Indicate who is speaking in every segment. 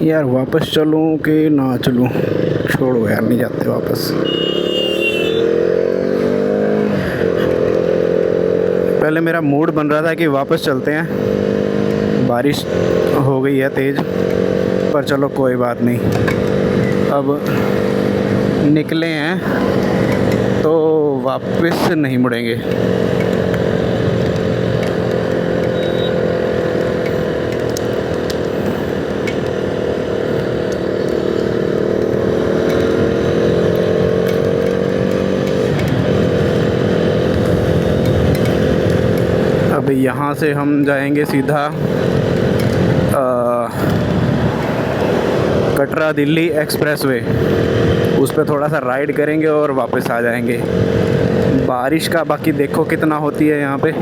Speaker 1: यार वापस चलूँ कि ना चलूँ? छोड़ो यार, नहीं जाते वापस। पहले मेरा मूड बन रहा था कि वापस चलते हैं, बारिश हो गई है तेज़, पर चलो कोई बात नहीं। अब निकले हैं तो वापस नहीं मुड़ेंगे। अब यहाँ से हम जाएंगे सीधा कटरा दिल्ली एक्सप्रेसवे, उस पर थोड़ा सा राइड करेंगे और वापस आ जाएंगे। बारिश का बाकी देखो कितना होती है यहाँ पे,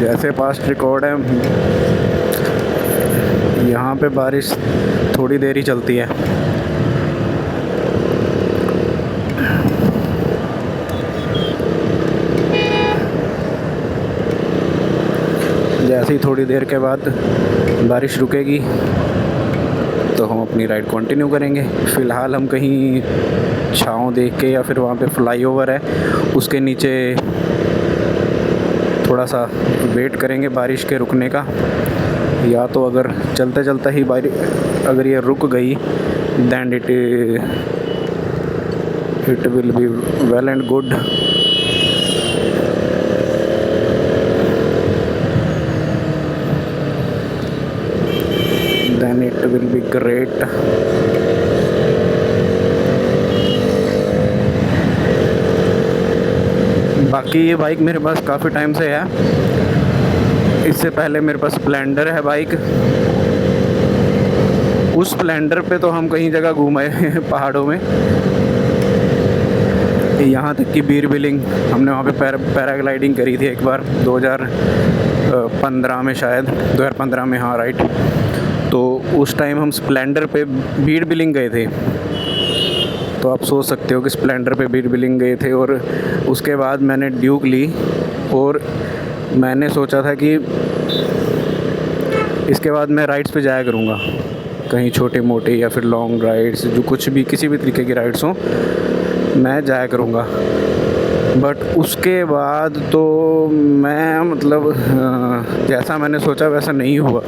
Speaker 1: जैसे पास्ट रिकॉर्ड है यहाँ पे बारिश थोड़ी देर ही चलती है। जैसे ही थोड़ी देर के बाद बारिश रुकेगी तो हम अपनी राइड कंटिन्यू करेंगे। फ़िलहाल हम कहीं छाँव देख के, या फिर वहाँ पे फ्लाईओवर है उसके नीचे थोड़ा सा वेट करेंगे बारिश के रुकने का, या तो अगर चलते चलते ही बारिश अगर ये रुक गई then it will be well and good. then it will be great। बाकी ये बाइक मेरे पास काफ़ी टाइम से है, इससे पहले मेरे पास स्प्लेंडर है बाइक। उस स्प्लेंडर पे तो हम कहीं जगह घूमे पहाड़ों में, यहाँ तक कि बीर बिलिंग हमने वहाँ पे पैराग्लाइडिंग करी थी एक बार 2015 में, शायद 2015 में, हाँ राइट। तो उस टाइम हम स्प्लेंडर पे बीर बिलिंग गए थे, तो आप सोच सकते हो कि स्प्लेंडर पे बीर बिलिंग गए थे। और उसके बाद मैंने ड्यूक ली और मैंने सोचा था कि इसके बाद मैं राइड्स पे जाया करूँगा, कहीं छोटे मोटे या फिर लॉन्ग राइड्स, जो कुछ भी किसी भी तरीके की राइड्स हों मैं जाया करूँगा। बट उसके बाद तो मैं मतलब जैसा मैंने सोचा वैसा नहीं हुआ।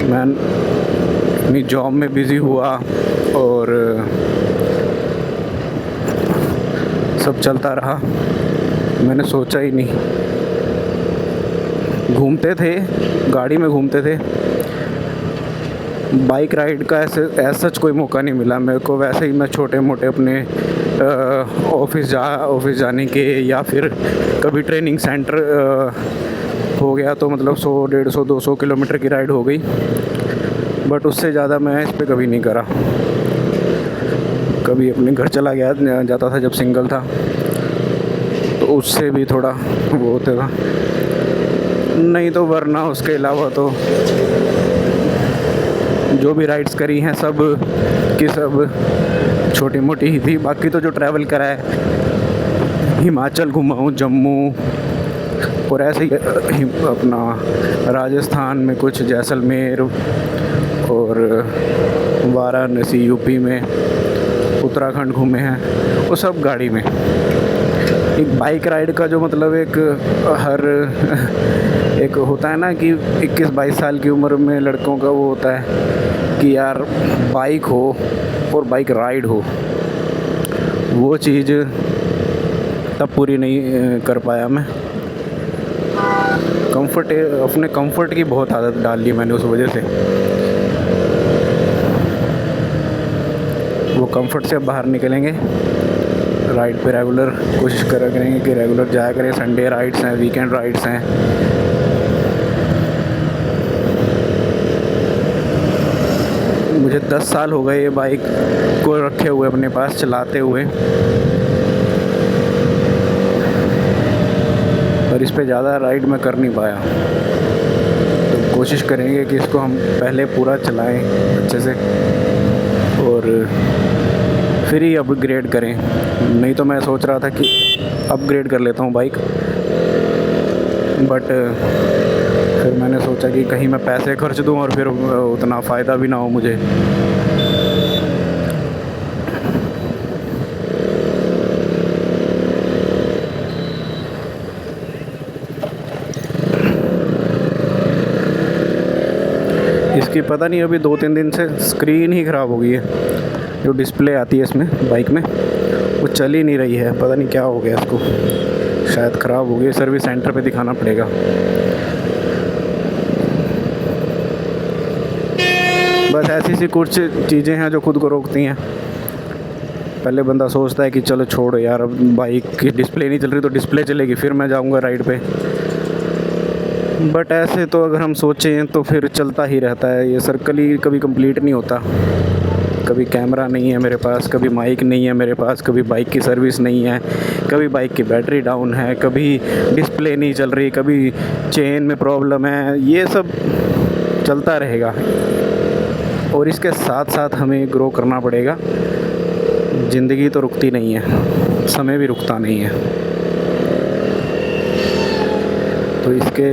Speaker 1: मैं अपनी जॉब में बिज़ी हुआ और सब चलता रहा, मैंने सोचा ही नहीं। घूमते थे, गाड़ी में घूमते थे, बाइक राइड का ऐसे सच कोई मौका नहीं मिला मेरे को। वैसे ही मैं छोटे मोटे अपने ऑफिस जाने के, या फिर कभी ट्रेनिंग सेंटर हो गया तो मतलब 100, 150, 200 किलोमीटर की राइड हो गई, बट उससे ज़्यादा मैं इस पर कभी नहीं करा। कभी अपने घर चला गया जाता था जब सिंगल था, तो उससे भी थोड़ा वो होता था, नहीं तो वरना उसके अलावा तो जो भी राइड्स करी हैं सब की सब छोटी मोटी ही थी। बाकी तो जो ट्रैवल करा है, हिमाचल घुमा हूँ, जम्मू, और ऐसे ही अपना राजस्थान में कुछ, जैसलमेर और वाराणसी यूपी में, उत्तराखंड घूमे हैं, वो सब गाड़ी में। एक बाइक राइड का जो मतलब एक होता है ना कि 21-22 साल की उम्र में लड़कों का वो होता है कि यार बाइक हो और बाइक राइड हो, वो चीज़ तब पूरी नहीं कर पाया मैं। अपने कंफर्ट की बहुत आदत डाल ली मैंने उस वजह से। वो कंफर्ट से अब बाहर निकलेंगे, राइड पे रेगुलर कोशिश करेंगे कि रेगुलर जाया करें। संडे राइड्स हैं, वीकेंड राइड्स हैं। मुझे 10 साल हो गए ये बाइक को रखे हुए अपने पास, चलाते हुए, और इस पे ज़्यादा राइड मैं कर नहीं पाया। तो कोशिश करेंगे कि इसको हम पहले पूरा चलाएं अच्छे से और फिर ही अपग्रेड करें। नहीं तो मैं सोच रहा था कि अपग्रेड कर लेता हूँ बाइक, बट फिर मैंने सोचा कि कहीं मैं पैसे खर्च दूं और फिर उतना फ़ायदा भी ना हो मुझे। इसकी पता नहीं अभी 2-3 दिन से स्क्रीन ही ख़राब हो गई है। जो डिस्प्ले आती है इसमें बाइक में वो चल ही नहीं रही है, पता नहीं क्या हो गया इसको, शायद ख़राब हो गई। सर्विस सेंटर पे दिखाना पड़ेगा। बस ऐसी सी कुछ चीज़ें हैं जो खुद को रोकती हैं। पहले बंदा सोचता है कि चलो छोड़ो यार, अब बाइक की डिस्प्ले नहीं चल रही तो डिस्प्ले चलेगी, फिर मैं जाऊंगा राइड पे। बट ऐसे तो अगर हम सोचें तो फिर चलता ही रहता है, ये सर्कल ही कभी कंप्लीट नहीं होता। कभी कैमरा नहीं है मेरे पास, कभी माइक नहीं है मेरे पास, कभी बाइक की सर्विस नहीं है, कभी बाइक की बैटरी डाउन है, कभी डिस्प्ले नहीं चल रही, कभी चेन में प्रॉब्लम है। ये सब चलता रहेगा और इसके साथ साथ हमें ग्रो करना पड़ेगा। ज़िंदगी तो रुकती नहीं है, समय भी रुकता नहीं है। तो इसके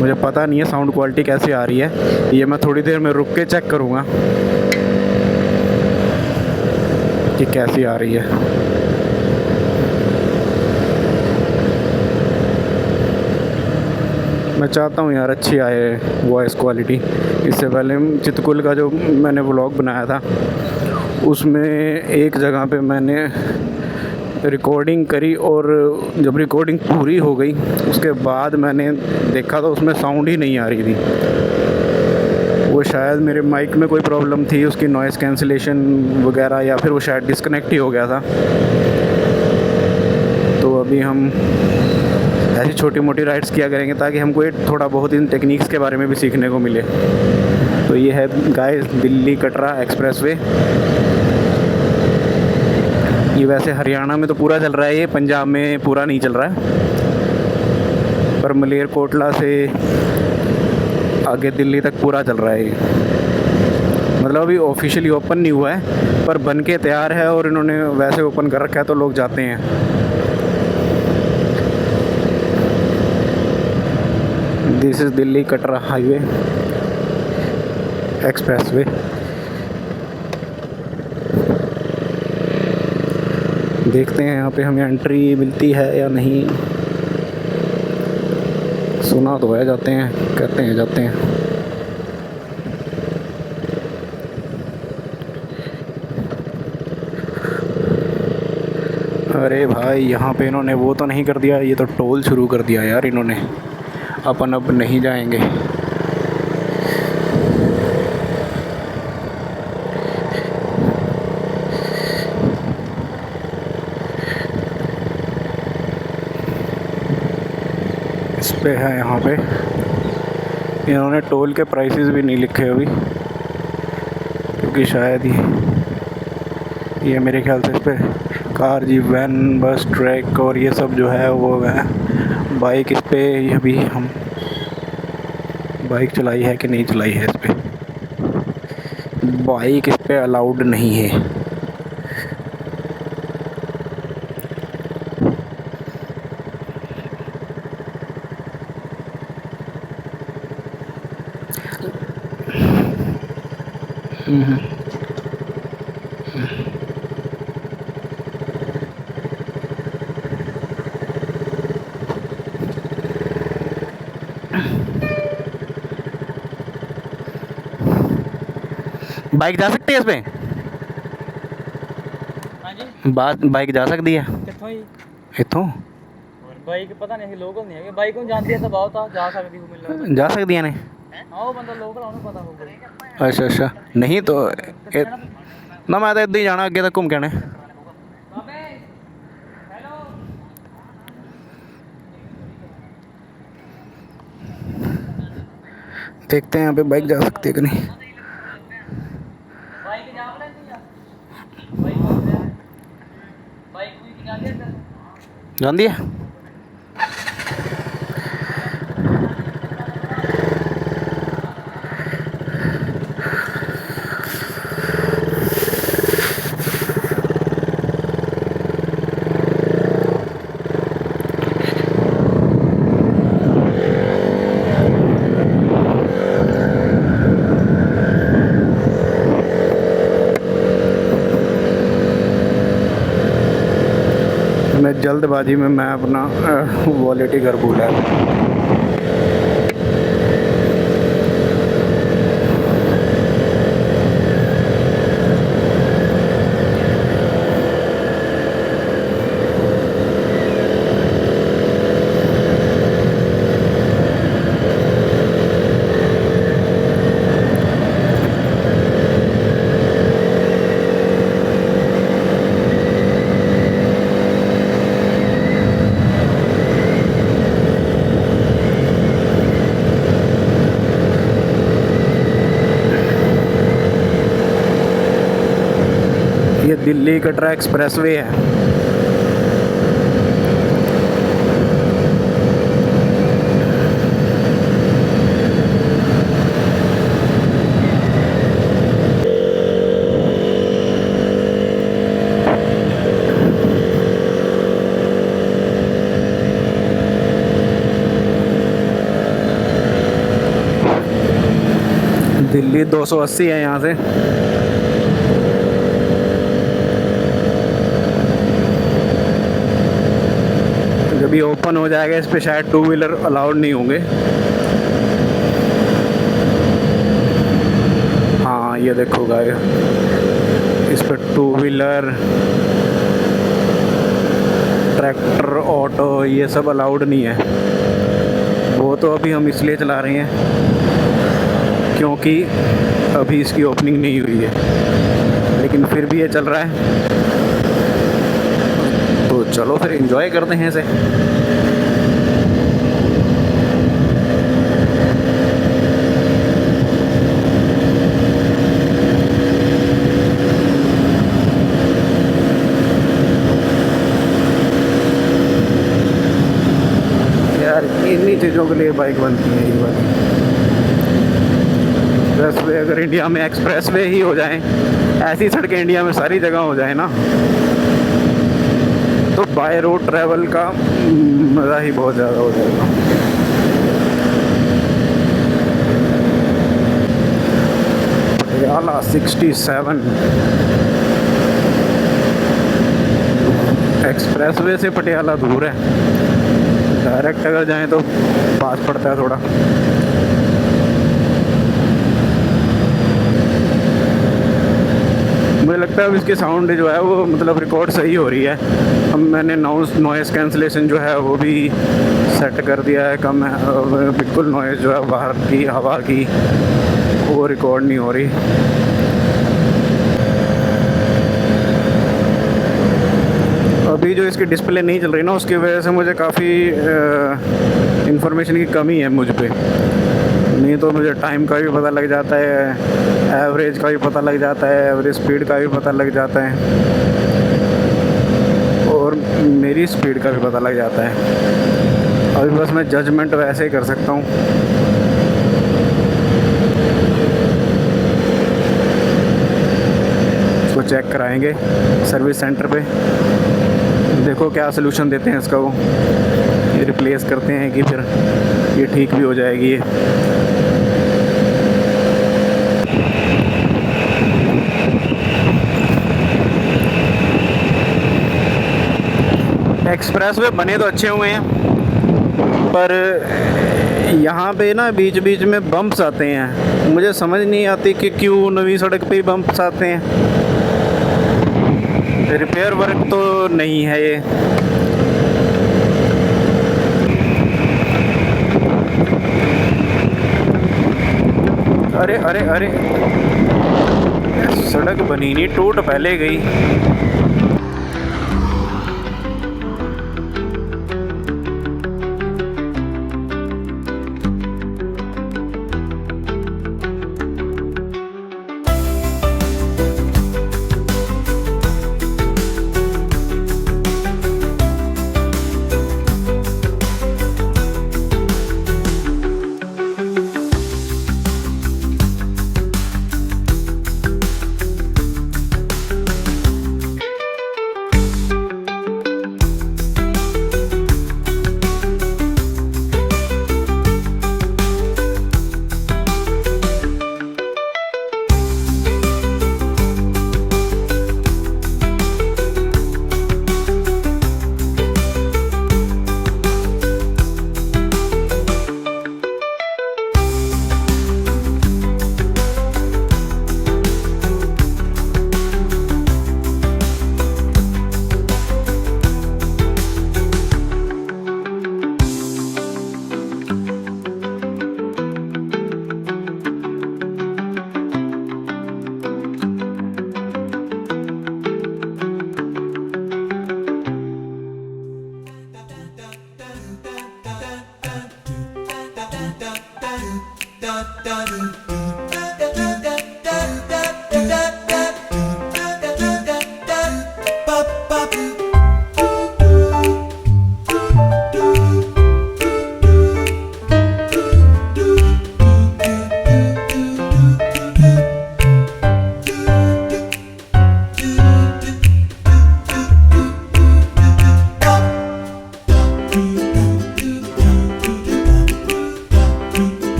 Speaker 1: मुझे पता नहीं है साउंड क्वालिटी कैसी आ रही है, ये मैं थोड़ी देर में रुक के चेक करूँगा कि कैसी आ रही है। मैं चाहता हूँ यार अच्छी आए वॉइस क्वालिटी। इससे पहले चित्रकूट का जो मैंने व्लॉग बनाया था उसमें एक जगह पे मैंने रिकॉर्डिंग करी और जब रिकॉर्डिंग पूरी हो गई उसके बाद मैंने देखा तो उसमें साउंड ही नहीं आ रही थी। वो शायद मेरे माइक में कोई प्रॉब्लम थी, उसकी नॉइज़ कैंसिलेशन वगैरह, या फिर वो शायद डिस्कनेक्ट ही हो गया था। तो अभी हम ऐसी छोटी मोटी राइड्स किया करेंगे ताकि हमको ये थोड़ा बहुत इन टेक्निक्स के बारे में भी सीखने को मिले। तो ये है गाइस दिल्ली कटरा एक्सप्रेसवे। ये वैसे हरियाणा में तो पूरा चल रहा है, ये पंजाब में पूरा नहीं चल रहा है, पर मलेरकोटला से आगे दिल्ली तक पूरा चल रहा है ये। मतलब अभी ऑफिशियली ओपन नहीं हुआ है पर बन के तैयार है और इन्होंने वैसे ओपन कर रखा है तो लोग जाते हैं। This is Delhi Katra highway expressway. देखते हैं यहाँ पे हमें एंट्री मिलती है या नहीं। सुना तो है जाते हैं, कहते हैं जाते हैं। अरे भाई यहाँ पे इन्होंने वो तो नहीं कर दिया, ये तो टोल शुरू कर दिया यार इन्होंने। अपन अब नहीं जाएंगे। इस पे है यहाँ पे इन्होंने टोल के प्राइसेस भी नहीं लिखे अभी, क्योंकि शायद ये मेरे ख्याल से इस पे car jeep van bus truck और ये सब जो है वो है। बाइक इस पे अभी हम बाइक चलाई है कि नहीं चलाई है, इस पे बाइक इस पे अलाउड नहीं है। बाइक जा सकती है इसमें?
Speaker 2: हाँ जी,
Speaker 1: बाइक जा सकती है
Speaker 2: कितों ही
Speaker 1: इतों?
Speaker 2: बाइक पता नहीं लोकल नहीं है, बाइक ਨੂੰ ਜਾਂਦੀ ਹੈ ਤਾਂ ਬਹੁਤ ਆ ਜਾ ਸਕਦੀ ਹੋ ਮਿਲਣਾ।
Speaker 1: जा सकती ने?
Speaker 2: ਹਾਂ ਉਹ ਬੰਦਾ ਲੋਕਲ ਉਹਨੂੰ ਪਤਾ ਹੋਊਗਾ।
Speaker 1: अच्छा अच्छा, नहीं तो ना मैं तो इदा ही जाना अगे तक घूम के आने।
Speaker 2: ਬਾਬੇ ਹੈਲੋ
Speaker 1: देखते हैं यहाँ पे बाइक जा सकती है कि नहीं।
Speaker 2: ਬਾਈਕ ਜਾ ਲੈਂਦੀ ਆ ਬਾਈਕ ਵੀ ਜਾਂਦੀ ਹੈ
Speaker 1: जाती है? मैं जल्दबाजी में मैं अपना वॉलेट ही घर भूला। ये दिल्ली कटरा एक्सप्रेसवे है। दिल्ली 280 है यहाँ से। जब ये ओपन हो जाएगा इस पे शायद टू व्हीलर अलाउड नहीं होंगे। हाँ ये देखो गाइस, इस पे टू व्हीलर, ट्रैक्टर, ऑटो ये सब अलाउड नहीं है। वो तो अभी हम इसलिए चला रहे हैं क्योंकि अभी इसकी ओपनिंग नहीं हुई है, लेकिन फिर भी ये चल रहा है। तो चलो फिर एंजॉय करते हैं इसे। यार इन्हीं चीज़ों के लिए बाइक बनती है ये वाली। एक्सप्रेसवे अगर इंडिया में एक्सप्रेसवे ही हो जाए, ऐसी सड़कें इंडिया में सारी जगह हो जाए ना, तो बाय रोड ट्रैवल का मज़ा ही बहुत ज़्यादा हो जाएगा। पटियाला 67 एक्सप्रेसवे से पटियाला दूर है, डायरेक्ट अगर जाएं तो पास पड़ता है थोड़ा। मुझे लगता है अब इसकी साउंड जो है वो मतलब रिकॉर्ड सही हो रही है। अब मैंने नॉइज़ कैंसलेशन जो है वो भी सेट कर दिया है कम है, बिल्कुल नॉइज़ जो है बाहर की हवा की वो रिकॉर्ड नहीं हो रही। अभी जो इसकी डिस्प्ले नहीं चल रही ना, उसकी वजह से मुझे काफ़ी इंफॉर्मेशन की कमी है मुझ पे। नहीं तो मुझे टाइम का भी पता लग जाता है, एवरेज का भी पता लग जाता है, एवरेज स्पीड का भी पता लग जाता है, और मेरी स्पीड का भी पता लग जाता है। अभी बस मैं जजमेंट वैसे ही कर सकता हूँ। इसको चेक कराएंगे सर्विस सेंटर पे, देखो क्या सलूशन देते हैं इसका। वो ये रिप्लेस करते हैं कि फिर ये ठीक भी हो जाएगी ये। एक्सप्रेसवे बने तो अच्छे हुए हैं, पर यहाँ पे ना बीच बीच में बम्प्स आते हैं। मुझे समझ नहीं आती कि क्यों नवी सड़क पे ही बम्प्स आते हैं। रिपेयर वर्क तो नहीं है ये। अरे अरे अरे, सड़क बनी नहीं, टूट पहले गई।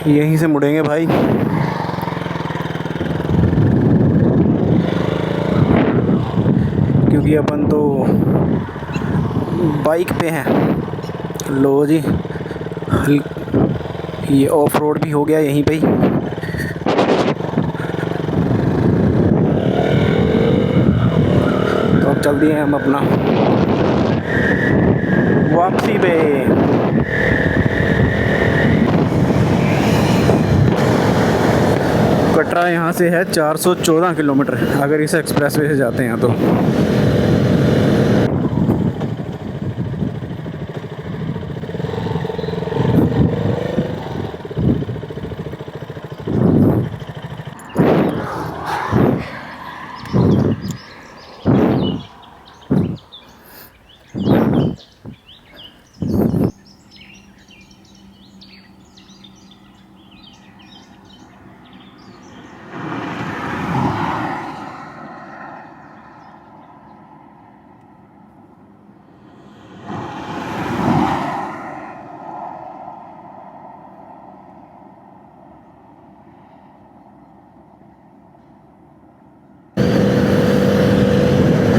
Speaker 1: यहीं से मुड़ेंगे भाई। क्योंकि अपन तो बाइक पे हैं। लो जी, ये ऑफ रोड भी हो गया यहीं पे ही। तो अब चल दिए हम अपना वापसी पे। कटरा यहाँ से है 414 किलोमीटर, अगर इस एक्सप्रेसवे से जाते हैं तो।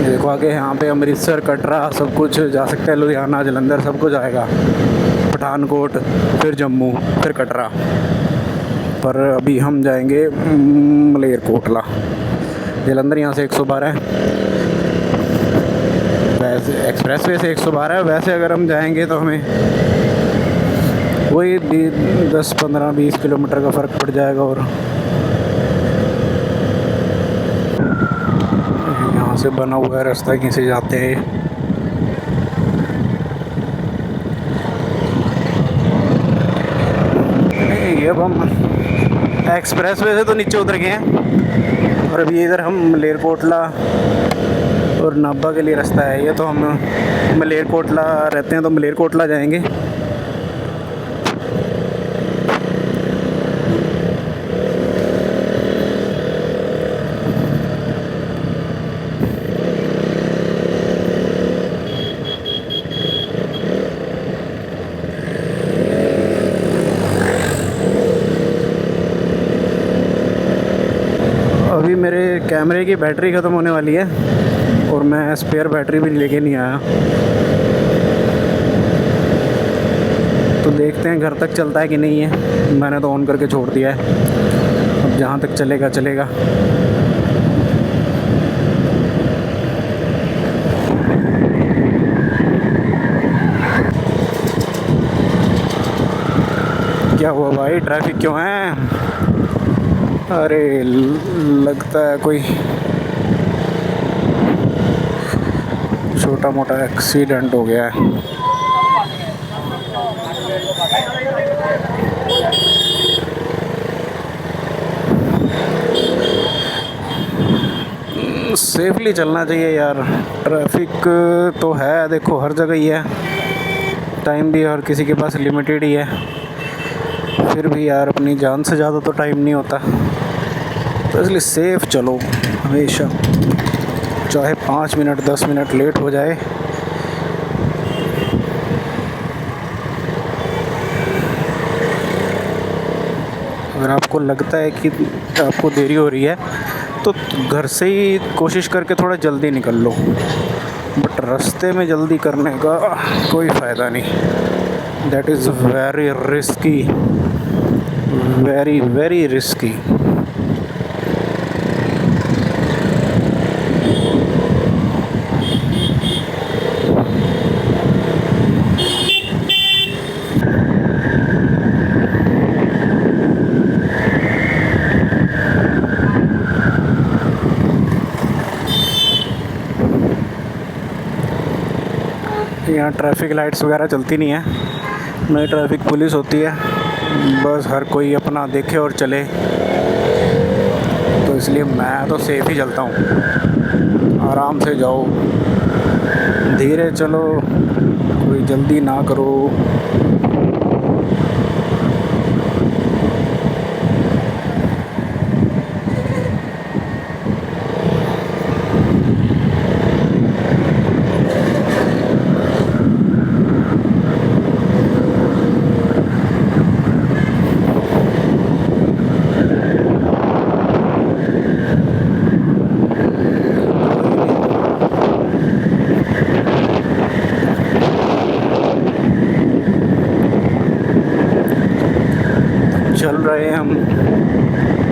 Speaker 1: देखो आगे यहाँ पे अमृतसर, कटरा सब कुछ जा सकते हैं, लुधियाना, जलंधर सब कुछ आएगा, पठानकोट, फिर जम्मू, फिर कटरा। पर अभी हम जाएंगे मलेरकोटला। जलंधर यहाँ से 112 है, वैसे एक्सप्रेसवे से 112 है। वैसे अगर हम जाएंगे तो हमें वही 10, 15, 20 किलोमीटर का फ़र्क पड़ जाएगा। और यहाँ से बना हुआ है रास्ता, कहीं से जाते हैं। नहीं, अब हम एक्सप्रेसवे से तो नीचे उतर गए हैं और अभी इधर हम मलेरकोटला और नाभा के लिए रास्ता है ये। तो हम मलेरकोटला रहते हैं तो मलेरकोटला जाएंगे। अभी मेरे कैमरे की बैटरी ख़त्म होने वाली है और मैं स्पेयर बैटरी भी लेके नहीं आया, तो देखते हैं घर तक चलता है कि नहीं है। मैंने तो ऑन करके छोड़ दिया है, अब जहाँ तक चलेगा चलेगा। क्या हुआ भाई, ट्रैफिक क्यों है? अरे लगता है कोई छोटा मोटा एक्सीडेंट हो गया है। सेफली चलना चाहिए यार। ट्रैफिक तो है, देखो हर जगह ही है, टाइम भी हर किसी के पास लिमिटेड ही है। फिर भी यार अपनी जान से ज़्यादा तो टाइम नहीं होता, तो इसलिए सेफ चलो हमेशा, चाहे 5 मिनट 10 मिनट लेट हो जाए। अगर आपको लगता है कि आपको देरी हो रही है तो घर से ही कोशिश करके थोड़ा जल्दी निकल लो, बट रास्ते में जल्दी करने का कोई फ़ायदा नहीं। That is very risky, very very risky. यहाँ ट्रैफिक लाइट्स वगैरह चलती नहीं है, नहीं ट्रैफिक पुलिस होती है, बस हर कोई अपना देखे और चले। तो इसलिए मैं तो सेफ ही चलता हूँ। आराम से जाओ, धीरे चलो, कोई जल्दी ना करो। हम